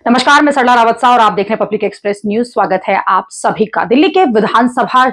नमस्कार, मैं सरला रावत सा और आप देख रहे हैं पब्लिक एक्सप्रेस न्यूज। स्वागत है आप सभी का। दिल्ली के विधानसभा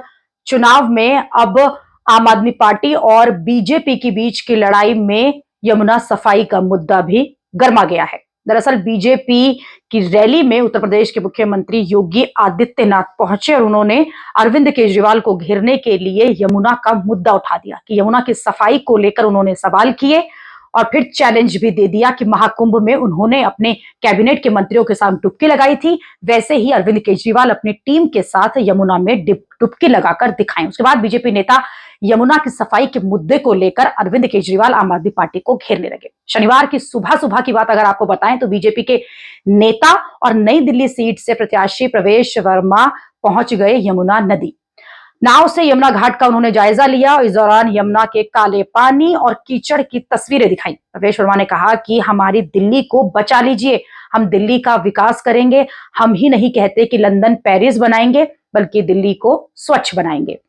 चुनाव में अब आम आदमी पार्टी और बीजेपी के बीच की लड़ाई में यमुना सफाई का मुद्दा भी गर्मा गया है। दरअसल बीजेपी की रैली में उत्तर प्रदेश के मुख्यमंत्री योगी आदित्यनाथ पहुंचे और उन्होंने अरविंद केजरीवाल को घेरने के लिए यमुना का मुद्दा उठा दिया कि यमुना की सफाई को लेकर उन्होंने सवाल किए और फिर चैलेंज भी दे दिया कि महाकुंभ में उन्होंने अपने कैबिनेट के मंत्रियों के साथ डुबकी लगाई थी, वैसे ही अरविंद केजरीवाल अपनी टीम के साथ यमुना में डुबकी लगाकर दिखाएं। उसके बाद बीजेपी नेता यमुना की सफाई के मुद्दे को लेकर अरविंद केजरीवाल आम आदमी पार्टी को घेरने लगे। शनिवार की सुबह सुबह की बात अगर आपको बताएं तो बीजेपी के नेता और नई दिल्ली सीट से प्रत्याशी प्रवेश वर्मा पहुंच गए यमुना नदी। नाव से यमुना घाट का उन्होंने जायजा लिया और इस दौरान यमुना के काले पानी और कीचड़ की तस्वीरें दिखाई। प्रवेश वर्मा ने कहा कि हमारी दिल्ली को बचा लीजिए, हम दिल्ली का विकास करेंगे। हम ही नहीं कहते कि लंदन पेरिस बनाएंगे, बल्कि दिल्ली को स्वच्छ बनाएंगे।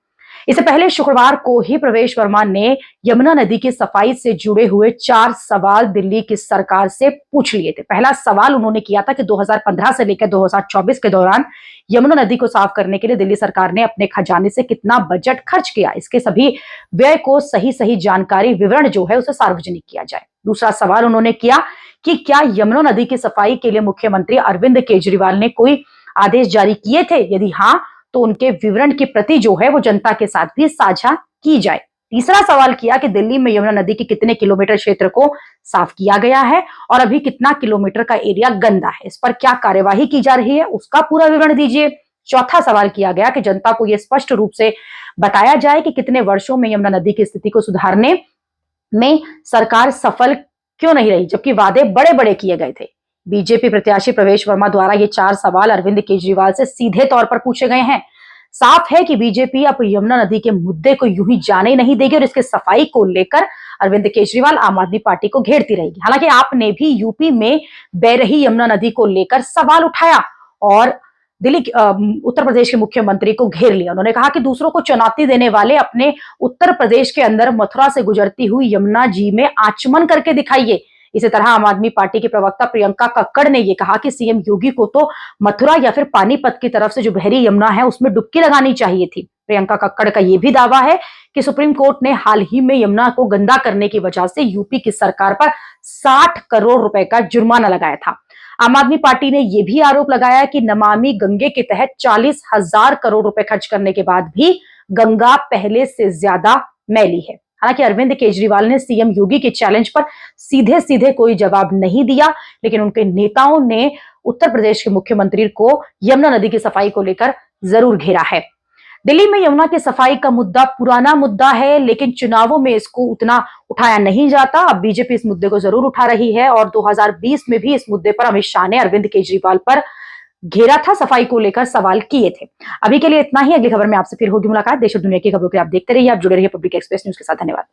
इससे पहले शुक्रवार को ही प्रवेश वर्मा ने यमुना नदी की सफाई से जुड़े हुए 4 सवाल दिल्ली की सरकार से पूछ लिए थे। पहला सवाल उन्होंने किया था कि 2015 से लेकर 2024 के दौरान यमुना नदी को साफ करने के लिए दिल्ली सरकार ने अपने खजाने से कितना बजट खर्च किया, इसके सभी व्यय को सही जानकारी विवरण जो है उसे सार्वजनिक किया जाए। दूसरा सवाल उन्होंने किया कि क्या यमुना नदी की सफाई के लिए मुख्यमंत्री अरविंद केजरीवाल ने कोई आदेश जारी किए थे, यदि हाँ तो उनके विवरण की प्रति जो है वो जनता के साथ भी साझा की जाए। तीसरा सवाल किया कि दिल्ली में यमुना नदी के कितने किलोमीटर क्षेत्र को साफ किया गया है और अभी कितना किलोमीटर का एरिया गंदा है, इस पर क्या कार्यवाही की जा रही है, उसका पूरा विवरण दीजिए। चौथा सवाल किया गया कि जनता को यह स्पष्ट रूप से बताया जाए कि कितने वर्षों में यमुना नदी की स्थिति को सुधारने में सरकार सफल क्यों नहीं रही, जबकि वादे बड़े बड़े किए गए थे। बीजेपी प्रत्याशी प्रवेश वर्मा द्वारा ये 4 सवाल अरविंद केजरीवाल से सीधे तौर पर पूछे गए हैं। साफ है कि बीजेपी अब यमुना नदी के मुद्दे को यूं ही जाने नहीं देगी और इसके सफाई को लेकर अरविंद केजरीवाल आम आदमी पार्टी को घेरती रहेगी। हालांकि आपने भी यूपी में बह रही यमुना नदी को लेकर सवाल उठाया और उत्तर प्रदेश के मुख्यमंत्री को घेर लिया। उन्होंने कहा कि दूसरों को चुनौती देने वाले अपने उत्तर प्रदेश के अंदर मथुरा से गुजरती हुई यमुना जी में आचमन करके दिखाइए। इसी तरह आम आदमी पार्टी की प्रवक्ता प्रियंका कक्कड़ ने यह कहा कि सीएम योगी को तो मथुरा या फिर पानीपत की तरफ से जो बहरी यमुना है उसमें डुबकी लगानी चाहिए थी। प्रियंका कक्कड़ का यह भी दावा है कि सुप्रीम कोर्ट ने हाल ही में यमुना को गंदा करने की वजह से यूपी की सरकार पर 60 करोड़ रुपए का जुर्माना लगाया था। आम आदमी पार्टी ने यह भी आरोप लगाया कि नमामि गंगे के तहत 40,000 करोड़ रुपए खर्च करने के बाद भी गंगा पहले से ज्यादा मैली है। हालांकि अरविंद केजरीवाल ने सीएम योगी के चैलेंज पर सीधे सीधे कोई जवाब नहीं दिया, लेकिन उनके नेताओं ने उत्तर प्रदेश के मुख्यमंत्री को यमुना नदी की सफाई को लेकर जरूर घेरा है। दिल्ली में यमुना की सफाई का मुद्दा पुराना मुद्दा है, लेकिन चुनावों में इसको उतना उठाया नहीं जाता। अब बीजेपी इस मुद्दे को जरूर उठा रही है और 2020 में भी इस मुद्दे पर अमित शाह ने अरविंद केजरीवाल पर घेरा था, सफाई को लेकर सवाल किए थे। अभी के लिए इतना ही। अगली खबर में आपसे फिर होगी मुलाकात। देश और दुनिया की खबरों के आप देखते रहिए, आप जुड़े रहिए पब्लिक एक्सप्रेस न्यूज के साथ। धन्यवाद।